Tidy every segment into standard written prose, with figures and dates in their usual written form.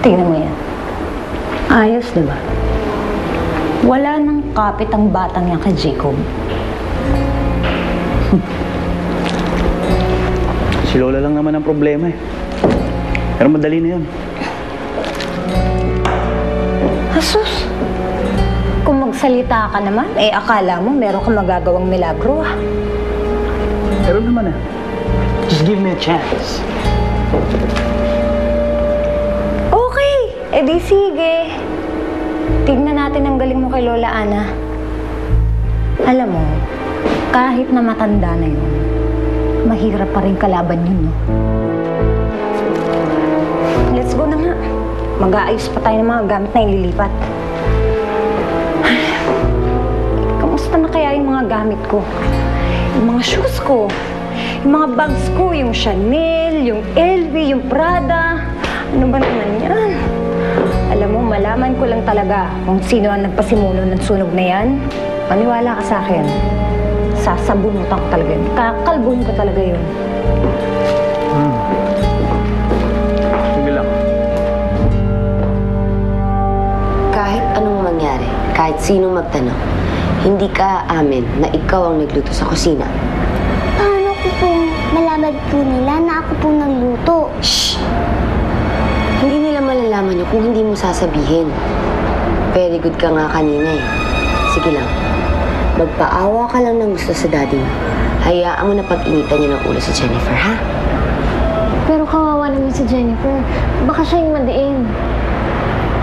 Tingnan mo yan. Ayos, diba? Wala nang kapit ang batang yan kay Jacob. Si Lola lang naman ang problema eh. Pero madali na yun. Asus! Kung magsalita ka naman, akala mo meron kang magagawang milagro, ah. Pero naman ah. Just give me a chance. Okay, edi sige. Tignan natin ang galing mo kay Lola Ana. Alam mo, kahit na matanda na yun, mahirap pa rin kalaban yun, no? Let's go na nga. Mag-aayos pa tayo ng mga gamit na ililipat. Kamusta na kaya yung mga gamit ko? Yung mga shoes ko, yung mga bags ko, yung Chanel, yung LV, yung Prada. Ano ba naman yan? Alam mo, malaman ko lang talaga kung sino ang nagpasimulo ng sunog na yan. Maniwala ka sa akin. Sasabunutan ko talaga yun. Kakalbuhin ko talaga yun. Sige lang. Kahit anong mangyari, kahit sino magtanong, hindi ka amin na ikaw ang nagluto sa kusina. Paano ko pong malaman po nila na ako po nagluto? Shh! Hindi nila malalaman yun kung hindi mo sasabihin. Very good ka nga kanina eh. Sige lang, magpaawa ka lang ng gusto sa daddy mo. Hayaan mo na pag-initan niya ng ulo si Jennifer, ha? Pero kawawa naman si Jennifer. Baka siya yung madiin.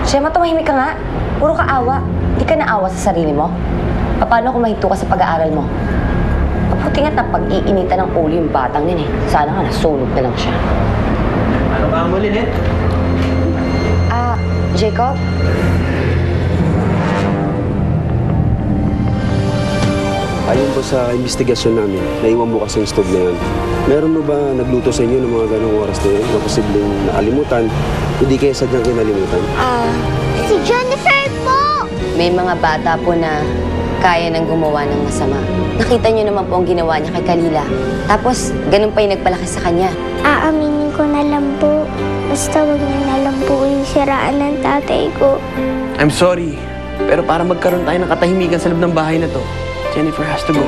Shema, tumahimik ka nga. Puro ka awa. Hindi ka naawa sa sarili mo. Paano kung mahinto ka sa pag-aaral mo? Mabuti nga't na pag-iinitan ng ulo yung batang yun eh. Sana nga nasunog na lang siya. Ano ka mo, Lynette? Jacob? Ayon po sa investigasyon namin, naiwan mo kasi yung stove na yun. Meron mo ba nagluto sa inyo ng mga ganong oras na yun na posibleng naalimutan? Hindi kaya sadyang kinalimutan? Si Jennifer po! May mga bata po na kaya nang gumawa ng masama. Nakita niyo naman po ang ginawa niya kay Kalila. Tapos, ganun pa yung nagpalaki sa kanya. Aaminin ko na lang po. Basta wag niyo na lang po yung siraan ng tatay ko. I'm sorry, pero para magkaroon tayo ng katahimikan sa loob ng bahay na to, Jennifer has to go.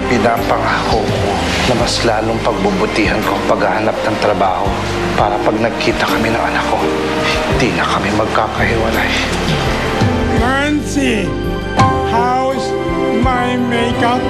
Pinapangako ko na mas lalong pagbubutihan ko ang paghahanap ng trabaho para pag nagkita kami ng anak ko, hindi na kami magkakahiwalay. Nancy, how's my makeup?